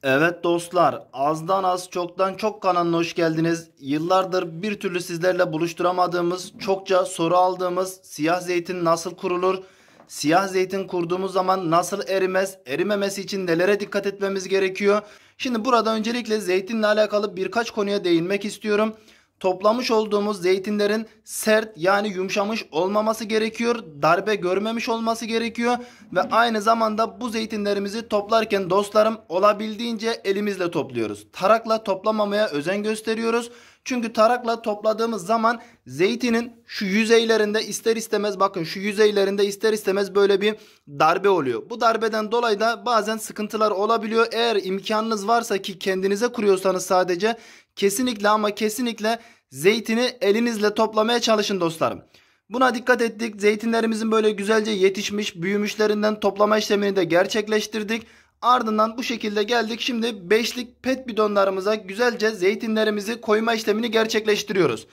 Evet dostlar, azdan az çoktan çok kanalına hoş geldiniz. Yıllardır bir türlü sizlerle buluşturamadığımız, çokça soru aldığımız siyah zeytin nasıl kurulur? Siyah zeytin kurduğumuz zaman nasıl erimez? Erimemesi için nelere dikkat etmemiz gerekiyor? Şimdi burada öncelikle zeytinle alakalı birkaç konuya değinmek istiyorum. Toplamış olduğumuz zeytinlerin sert yani yumuşamış olmaması gerekiyor. Darbe görmemiş olması gerekiyor. Ve aynı zamanda bu zeytinlerimizi toplarken dostlarım olabildiğince elimizle topluyoruz. Tarakla toplamamaya özen gösteriyoruz. Çünkü tarakla topladığımız zaman zeytinin şu yüzeylerinde ister istemez bakın şu yüzeylerinde ister istemez böyle bir darbe oluyor. Bu darbeden dolayı da bazen sıkıntılar olabiliyor. Eğer imkanınız varsa ki kendinize kuruyorsanız sadece kesinlikle ama kesinlikle zeytini elinizle toplamaya çalışın dostlarım. Buna dikkat ettik. Zeytinlerimizin böyle güzelce yetişmiş, büyümüşlerinden toplama işlemini de gerçekleştirdik. Ardından bu şekilde geldik. Şimdi beşlik pet bidonlarımıza güzelce zeytinlerimizi koyma işlemini gerçekleştiriyoruz.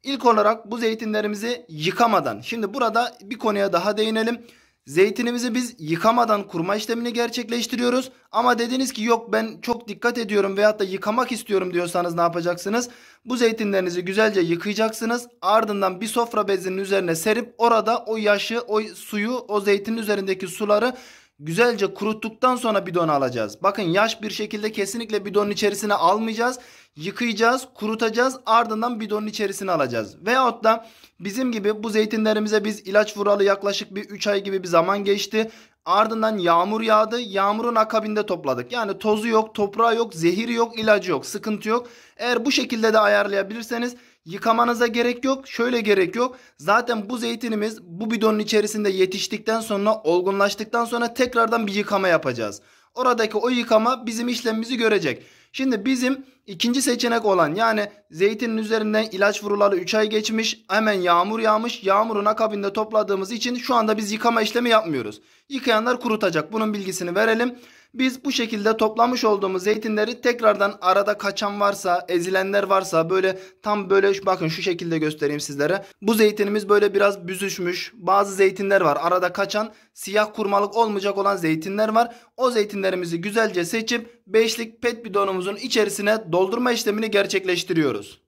İlk olarak bu zeytinlerimizi yıkamadan. Şimdi burada bir konuya daha değinelim. Zeytinimizi biz yıkamadan kurma işlemini gerçekleştiriyoruz. Ama dediniz ki yok ben çok dikkat ediyorum veyahut da yıkamak istiyorum diyorsanız ne yapacaksınız? Bu zeytinlerinizi güzelce yıkayacaksınız. Ardından bir sofra bezinin üzerine serip orada o yaşı, o suyu, o zeytinin üzerindeki suları güzelce kuruttuktan sonra bidona alacağız. Bakın yaş bir şekilde kesinlikle bidonun içerisine almayacağız. Yıkayacağız, kurutacağız, ardından bidonun içerisine alacağız. Veyahut da bizim gibi bu zeytinlerimize biz ilaç vuralı yaklaşık bir 3 ay gibi bir zaman geçti. Ardından yağmur yağdı. Yağmurun akabinde topladık. Yani tozu yok, toprağı yok, zehiri yok, ilacı yok, sıkıntı yok. Eğer bu şekilde de ayarlayabilirseniz yıkamanıza gerek yok. Şöyle gerek yok. Zaten bu zeytinimiz bu bidonun içerisinde yetiştikten sonra, olgunlaştıktan sonra tekrardan bir yıkama yapacağız. Oradaki o yıkama bizim işlemimizi görecek. Şimdi bizim ikinci seçenek olan yani zeytinin üzerinden ilaç vurulalı 3 ay geçmiş, hemen yağmur yağmış, yağmurun akabinde topladığımız için şu anda biz yıkama işlemi yapmıyoruz. Yıkayanlar kurutacak, bunun bilgisini verelim. Biz bu şekilde toplamış olduğumuz zeytinleri tekrardan arada kaçan varsa, ezilenler varsa böyle tam böyle bakın şu şekilde göstereyim sizlere. Bu zeytinimiz böyle biraz büzüşmüş. Bazı zeytinler var arada kaçan, siyah kurmalık olmayacak olan zeytinler var. O zeytinlerimizi güzelce seçip beşlik pet bidonumuzun içerisine doldurma işlemini gerçekleştiriyoruz.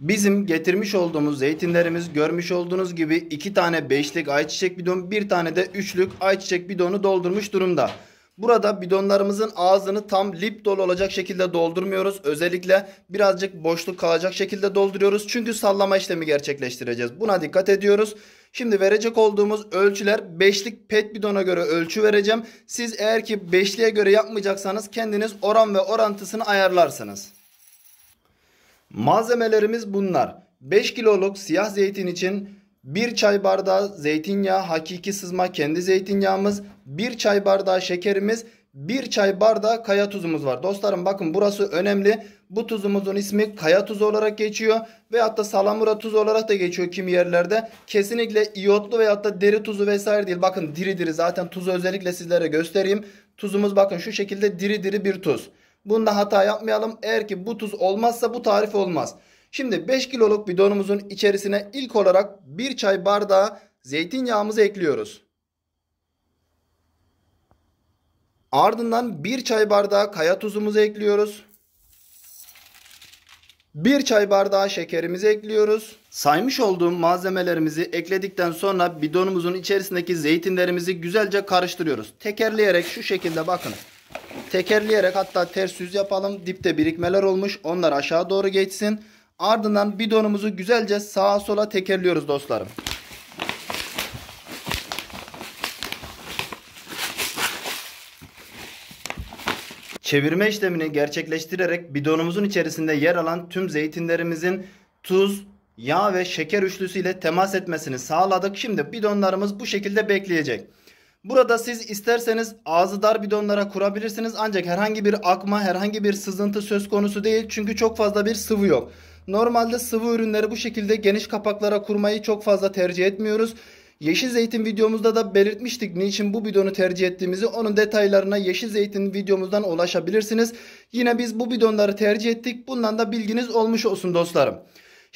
Bizim getirmiş olduğumuz zeytinlerimiz görmüş olduğunuz gibi 2 tane 5'lik ayçiçek bidon, bir tane de 3'lük ayçiçek bidonu doldurmuş durumda. Burada bidonlarımızın ağzını tam lip dolu olacak şekilde doldurmuyoruz. Özellikle birazcık boşluk kalacak şekilde dolduruyoruz. Çünkü sallama işlemi gerçekleştireceğiz. Buna dikkat ediyoruz. Şimdi verecek olduğumuz ölçüler 5'lik pet bidona göre ölçü vereceğim. Siz eğer ki 5'liğe göre yapmayacaksanız kendiniz oran ve orantısını ayarlarsınız. Malzemelerimiz bunlar. 5 kiloluk siyah zeytin için 1 çay bardağı zeytinyağı, hakiki sızma kendi zeytinyağımız, 1 çay bardağı şekerimiz, 1 çay bardağı kaya tuzumuz var. Dostlarım bakın burası önemli. Bu tuzumuzun ismi kaya tuzu olarak geçiyor veyahut da salamura tuzu olarak da geçiyor kimi yerlerde. Kesinlikle iyotlu veyahut da deri tuzu vesaire değil. Bakın diri diri, zaten tuzu özellikle sizlere göstereyim. Tuzumuz bakın şu şekilde diri diri bir tuz. Bunda hata yapmayalım. Eğer ki bu tuz olmazsa bu tarif olmaz. Şimdi 5 kiloluk bidonumuzun içerisine ilk olarak 1 çay bardağı zeytinyağımızı ekliyoruz. Ardından 1 çay bardağı kaya tuzumuzu ekliyoruz. 1 çay bardağı şekerimizi ekliyoruz. Saymış olduğum malzemelerimizi ekledikten sonra bidonumuzun içerisindeki zeytinlerimizi güzelce karıştırıyoruz. Tekerleyerek şu şekilde bakın. Tekerleyerek hatta ters yüz yapalım. Dipte birikmeler olmuş. Onlar aşağı doğru geçsin. Ardından bidonumuzu güzelce sağa sola tekerliyoruz dostlarım. Çevirme işlemini gerçekleştirerek bidonumuzun içerisinde yer alan tüm zeytinlerimizin tuz, yağ ve şeker üçlüsüyle temas etmesini sağladık. Şimdi bidonlarımız bu şekilde bekleyecek. Burada siz isterseniz ağzı dar bidonlara kurabilirsiniz ancak herhangi bir akma, herhangi bir sızıntı söz konusu değil. Çünkü çok fazla bir sıvı yok. Normalde sıvı ürünleri bu şekilde geniş kapaklara kurmayı çok fazla tercih etmiyoruz. Yeşil zeytin videomuzda da belirtmiştik niçin bu bidonu tercih ettiğimizi. Onun detaylarına yeşil zeytin videomuzdan ulaşabilirsiniz. Yine biz bu bidonları tercih ettik. Bundan da bilginiz olmuş olsun dostlarım.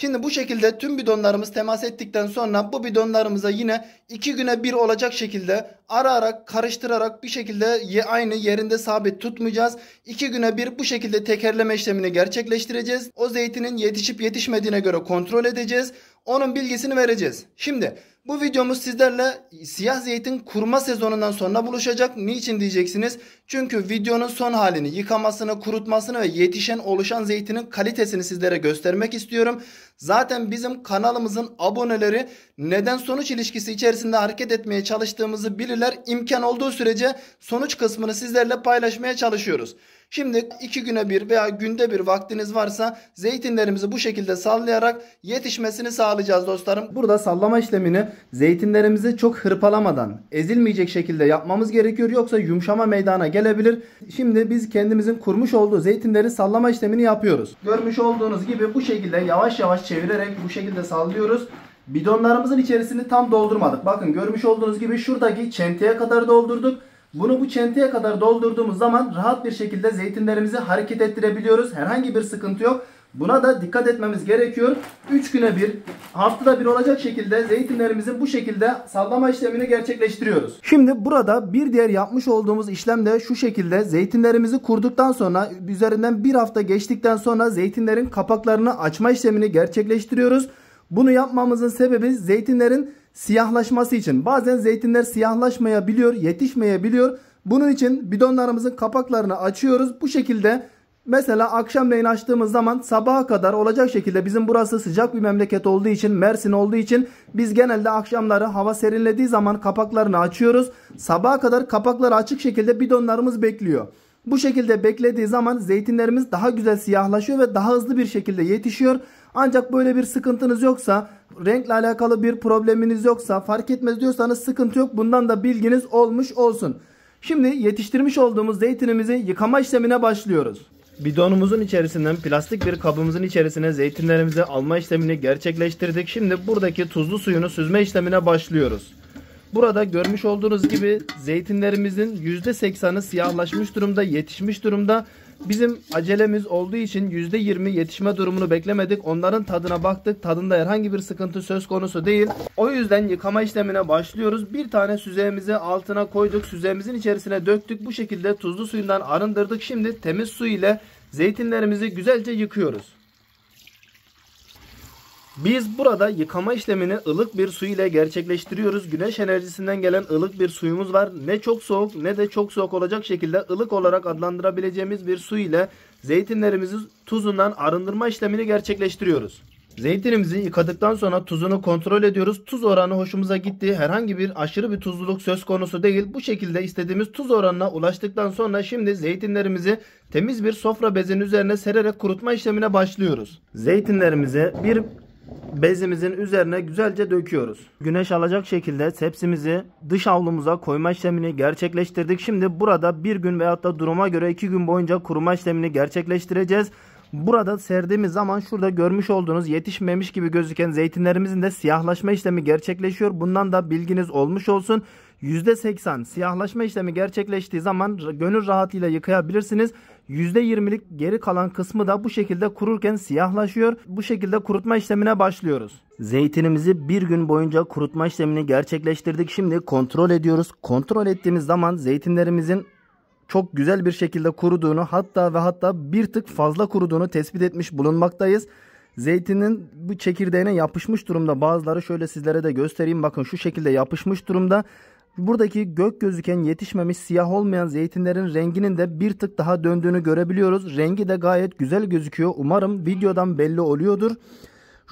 Şimdi bu şekilde tüm bidonlarımız temas ettikten sonra bu bidonlarımıza yine 2 güne bir olacak şekilde ara karıştırarak bir şekilde aynı yerinde sabit tutmayacağız. 2 güne bir bu şekilde tekerleme işlemini gerçekleştireceğiz. O zeytinin yetişip yetişmediğine göre kontrol edeceğiz. Onun bilgisini vereceğiz. Şimdi bu videomuz sizlerle siyah zeytin kuruma sezonundan sonra buluşacak. Niçin diyeceksiniz? Çünkü videonun son halini, yıkamasını, kurutmasını ve yetişen oluşan zeytinin kalitesini sizlere göstermek istiyorum. Zaten bizim kanalımızın aboneleri neden sonuç ilişkisi içerisinde hareket etmeye çalıştığımızı bilirler. İmkan olduğu sürece sonuç kısmını sizlerle paylaşmaya çalışıyoruz. Şimdi 2 güne bir veya günde bir vaktiniz varsa zeytinlerimizi bu şekilde sallayarak yetişmesini sağlayacağız dostlarım. Burada sallama işlemini zeytinlerimizi çok hırpalamadan, ezilmeyecek şekilde yapmamız gerekiyor. Yoksa yumuşama meydana gelebilir. Şimdi biz kendimizin kurmuş olduğu zeytinleri sallama işlemini yapıyoruz. Görmüş olduğunuz gibi bu şekilde yavaş yavaş çevirerek bu şekilde sallıyoruz. Bidonlarımızın içerisini tam doldurmadık. Bakın görmüş olduğunuz gibi şuradaki çenteye kadar doldurduk. Bunu bu çenteye kadar doldurduğumuz zaman rahat bir şekilde zeytinlerimizi hareket ettirebiliyoruz. Herhangi bir sıkıntı yok. Buna da dikkat etmemiz gerekiyor. 3 güne bir, haftada bir olacak şekilde zeytinlerimizin bu şekilde sallama işlemini gerçekleştiriyoruz. Şimdi burada bir diğer yapmış olduğumuz işlem de şu şekilde: zeytinlerimizi kurduktan sonra üzerinden bir hafta geçtikten sonra zeytinlerin kapaklarını açma işlemini gerçekleştiriyoruz. Bunu yapmamızın sebebi zeytinlerin siyahlaşması için. Bazen zeytinler siyahlaşmayabiliyor, yetişmeyebiliyor. Bunun için bidonlarımızın kapaklarını açıyoruz. Bu şekilde mesela akşamleyin açtığımız zaman sabaha kadar olacak şekilde, bizim burası sıcak bir memleket olduğu için, Mersin olduğu için biz genelde akşamları hava serinlediği zaman kapaklarını açıyoruz. Sabaha kadar kapakları açık şekilde bidonlarımız bekliyor. Bu şekilde beklediği zaman zeytinlerimiz daha güzel siyahlaşıyor ve daha hızlı bir şekilde yetişiyor. Ancak böyle bir sıkıntınız yoksa, renkle alakalı bir probleminiz yoksa, fark etmez diyorsanız sıkıntı yok. Bundan da bilginiz olmuş olsun. Şimdi yetiştirmiş olduğumuz zeytinimizi yıkama işlemine başlıyoruz. Bidonumuzun içerisinden plastik bir kabımızın içerisine zeytinlerimizi alma işlemini gerçekleştirdik. Şimdi buradaki tuzlu suyunu süzme işlemine başlıyoruz. Burada görmüş olduğunuz gibi zeytinlerimizin %80'i siyahlaşmış durumda, yetişmiş durumda. Bizim acelemiz olduğu için %20 yetişme durumunu beklemedik. Onların tadına baktık. Tadında herhangi bir sıkıntı söz konusu değil. O yüzden yıkama işlemine başlıyoruz. Bir tane süzeğimizi altına koyduk. Süzeğimizin içerisine döktük. Bu şekilde tuzlu suyundan arındırdık. Şimdi temiz su ile zeytinlerimizi güzelce yıkıyoruz. Biz burada yıkama işlemini ılık bir su ile gerçekleştiriyoruz. Güneş enerjisinden gelen ılık bir suyumuz var. Ne çok soğuk ne de çok soğuk olacak şekilde ılık olarak adlandırabileceğimiz bir su ile zeytinlerimizi tuzundan arındırma işlemini gerçekleştiriyoruz. Zeytinimizi yıkadıktan sonra tuzunu kontrol ediyoruz. Tuz oranı hoşumuza gitti. Herhangi bir aşırı bir tuzluluk söz konusu değil. Bu şekilde istediğimiz tuz oranına ulaştıktan sonra şimdi zeytinlerimizi temiz bir sofra bezinin üzerine sererek kurutma işlemine başlıyoruz. Zeytinlerimizi bir bezimizin üzerine güzelce döküyoruz. Güneş alacak şekilde tepsimizi dış avlumuza koyma işlemini gerçekleştirdik. Şimdi burada bir gün veyahut da duruma göre 2 gün boyunca kuruma işlemini gerçekleştireceğiz. Burada serdiğimiz zaman şurada görmüş olduğunuz yetişmemiş gibi gözüken zeytinlerimizin de siyahlaşma işlemi gerçekleşiyor. Bundan da bilginiz olmuş olsun. %80 siyahlaşma işlemi gerçekleştiği zaman gönül rahatıyla yıkayabilirsiniz. %20'lik geri kalan kısmı da bu şekilde kururken siyahlaşıyor. Bu şekilde kurutma işlemine başlıyoruz. Zeytinimizi bir gün boyunca kurutma işlemini gerçekleştirdik. Şimdi kontrol ediyoruz. Kontrol ettiğimiz zaman zeytinlerimizin çok güzel bir şekilde kuruduğunu, hatta bir tık fazla kuruduğunu tespit etmiş bulunmaktayız. Zeytinin bu çekirdeğine yapışmış durumda. Bazıları şöyle sizlere de göstereyim. Bakın şu şekilde yapışmış durumda. Buradaki gök gözüken yetişmemiş siyah olmayan zeytinlerin renginin de bir tık daha döndüğünü görebiliyoruz. Rengi de gayet güzel gözüküyor. Umarım videodan belli oluyordur.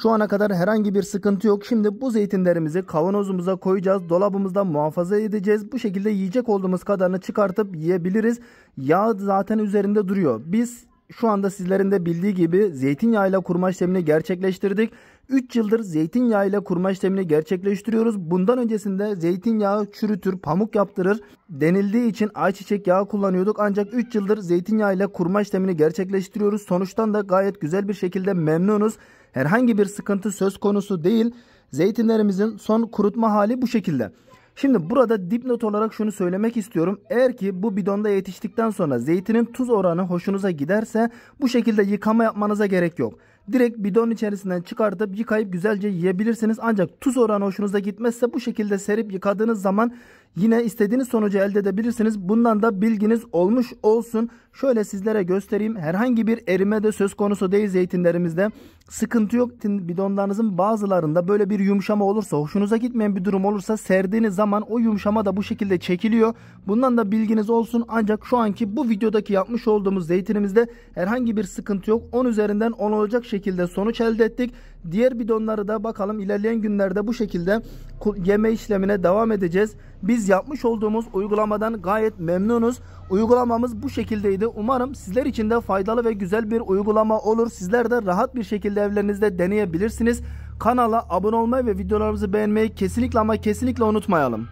Şu ana kadar herhangi bir sıkıntı yok. Şimdi bu zeytinlerimizi kavanozumuza koyacağız. Dolabımızda muhafaza edeceğiz. Bu şekilde yiyecek olduğumuz kadarını çıkartıp yiyebiliriz. Yağ zaten üzerinde duruyor. Biz şu anda sizlerin de bildiği gibi zeytinyağıyla kurma işlemini gerçekleştirdik. 3 yıldır zeytinyağıyla kurma işlemini gerçekleştiriyoruz. Bundan öncesinde zeytinyağı çürütür, pamuk yaptırır denildiği için ayçiçek yağı kullanıyorduk. Ancak 3 yıldır zeytinyağıyla kurma işlemini gerçekleştiriyoruz. Sonuçtan da gayet güzel bir şekilde memnunuz. Herhangi bir sıkıntı söz konusu değil. Zeytinlerimizin son kurutma hali bu şekilde. Şimdi burada dipnot olarak şunu söylemek istiyorum. Eğer ki bu bidonda yetiştikten sonra zeytinin tuz oranı hoşunuza giderse bu şekilde yıkama yapmanıza gerek yok. direkt bidon içerisinden çıkartıp yıkayıp güzelce yiyebilirsiniz. Ancak tuz oranı hoşunuza gitmezse bu şekilde serip yıkadığınız zaman yine istediğiniz sonucu elde edebilirsiniz. Bundan da bilginiz olmuş olsun. Şöyle sizlere göstereyim. Herhangi bir erime de söz konusu değil zeytinlerimizde. Sıkıntı yok. Bidonlarınızın bazılarında böyle bir yumuşama olursa, hoşunuza gitmeyen bir durum olursa serdiğiniz zaman o yumuşama da bu şekilde çekiliyor. Bundan da bilginiz olsun. Ancak şu anki bu videodaki yapmış olduğumuz zeytinimizde herhangi bir sıkıntı yok. 10 üzerinden 10 olacak şekilde sonuç elde ettik. Diğer bidonları da bakalım ilerleyen günlerde bu şekilde yeme işlemine devam edeceğiz. Biz yapmış olduğumuz uygulamadan gayet memnunuz. Uygulamamız bu şekildeydi. Umarım sizler için de faydalı ve güzel bir uygulama olur. Sizler de rahat bir şekilde evlerinizde deneyebilirsiniz. Kanala abone olmayı ve videolarımızı beğenmeyi kesinlikle ama kesinlikle unutmayalım.